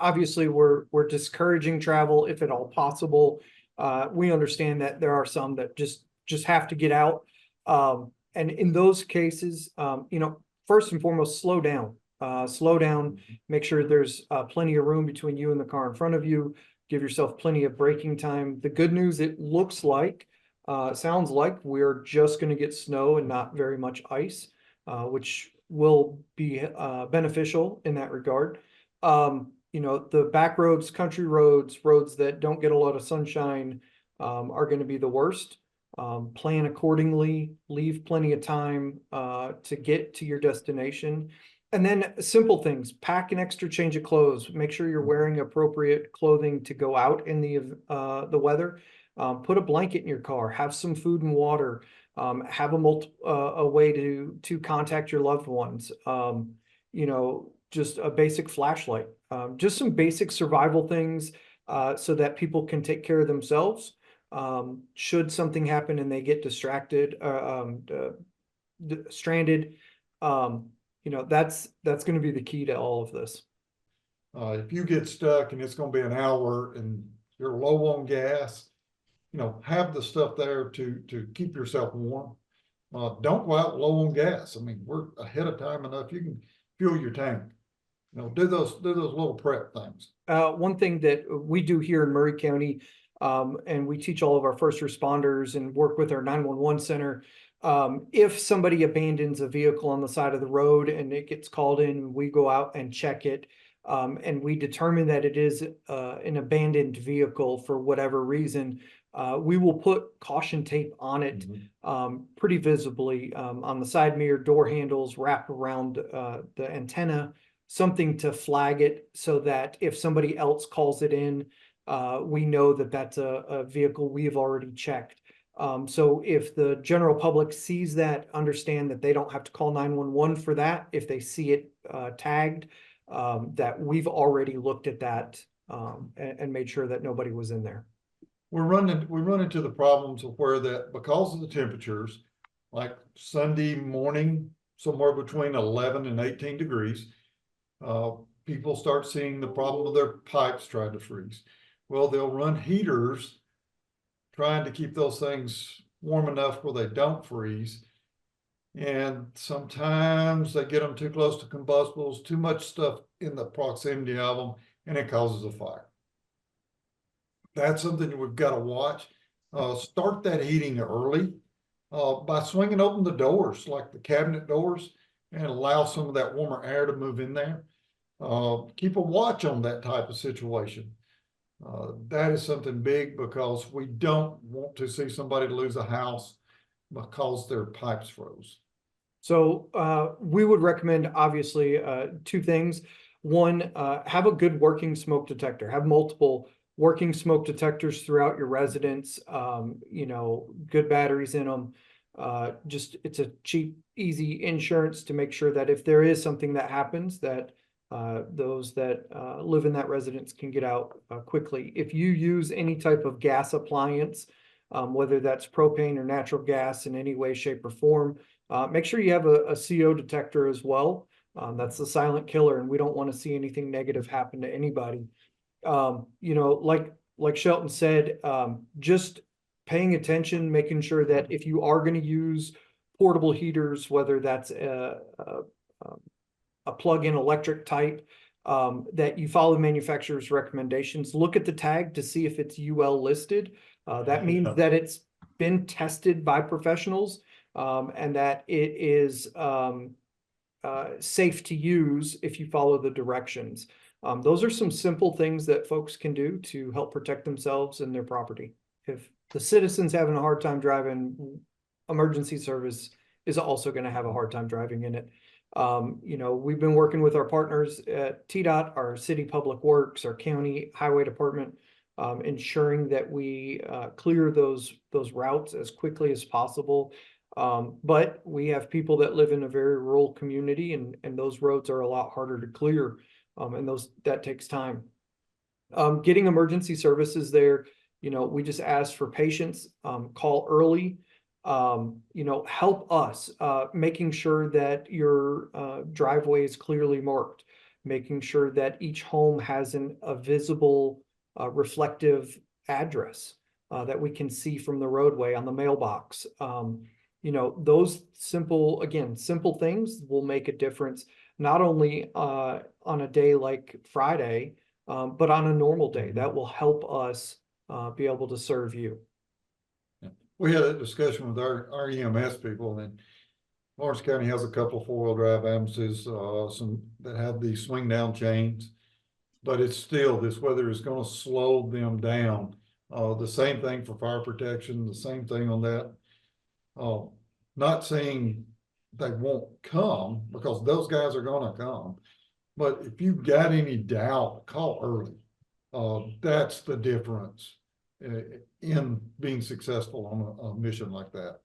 obviously we're discouraging travel if at all possible. We understand that there are some that just have to get out. And in those cases, first and foremost, slow down. Slow down, make sure there's plenty of room between you and the car in front of you. Give yourself plenty of braking time. The good news, it looks like, sounds like we're just going to get snow and not very much ice, which will be beneficial in that regard. The back roads, country roads, roads that don't get a lot of sunshine are going to be the worst. Plan accordingly, leave plenty of time to get to your destination. And then simple things, pack an extra change of clothes, make sure you're wearing appropriate clothing to go out in the weather. Put a blanket in your car, have some food and water, have a way to contact your loved ones. Just a basic flashlight, just some basic survival things so that people can take care of themselves. Should something happen and they get distracted, stranded, that's going to be the key to all of this. If you get stuck and it's going to be an hour and you're low on gas, have the stuff there to keep yourself warm. Don't go out low on gas. I mean, we're ahead of time enough. You can fuel your tank. Do those little prep things. One thing that we do here in Maury County, and we teach all of our first responders and work with our 911 center. If somebody abandons a vehicle on the side of the road and it gets called in, we go out and check it. And we determine that it is an abandoned vehicle for whatever reason. We will put caution tape on it pretty visibly on the side mirror, door handles, wrap around the antenna, something to flag it so that if somebody else calls it in, we know that that's a vehicle we've already checked. So if the general public sees that, understand that they don't have to call 911 for that. If they see it tagged, that we've already looked at that and made sure that nobody was in there. We run into the problems of where that because of the temperatures, like Sunday morning, somewhere between 11 and 18 degrees, people start seeing the problem of their pipes trying to freeze. Well, they'll run heaters trying to keep those things warm enough where they don't freeze. And sometimes they get them too close to combustibles, too much stuff in the proximity of them, and it causes a fire. That's something we've got to watch. Start that heating early by swinging open the doors, like the cabinet doors, and allow some of that warmer air to move in there. Keep a watch on that type of situation. That is something big because we don't want to see somebody lose a house because their pipes froze. So we would recommend, obviously, two things. One, have a good working smoke detector. Have multiple working smoke detectors throughout your residence. Good batteries in them. It's a cheap, easy insurance to make sure that if there is something that happens, that those that live in that residence can get out quickly. If you use any type of gas appliance, whether that's propane or natural gas in any way, shape, or form, make sure you have a CO detector as well. That's the silent killer, and we don't want to see anything negative happen to anybody. Like Shelton said, just paying attention, making sure that if you are going to use portable heaters, whether that's a plug-in electric type, that you follow the manufacturer's recommendations. Look at the tag to see if it's UL listed. That means that it's been tested by professionals and that it is safe to use if you follow the directions. Those are some simple things that folks can do to help protect themselves and their property. If the citizen's having a hard time driving, emergency service is also going to have a hard time driving in it. We've been working with our partners at TDOT, our city public works, our county highway department, ensuring that we clear those routes as quickly as possible. But we have people that live in a very rural community, and those roads are a lot harder to clear, and that takes time. Getting emergency services there, we just ask for patience, call early. Help us making sure that your driveway is clearly marked. making sure that each home has a visible, reflective address that we can see from the roadway on the mailbox. Those simple things will make a difference, not only on a day like Friday, but on a normal day. That will help us be able to serve you. We had a discussion with our EMS people, and Lawrence County has a couple of 4-wheel drive ambulances, some that have these swing down chains, but it's still, this weather is going to slow them down. The same thing for fire protection, the same thing on that. Not saying they won't come, because those guys are going to come, but if you've got any doubt, call early. That's the difference in being successful on a mission like that.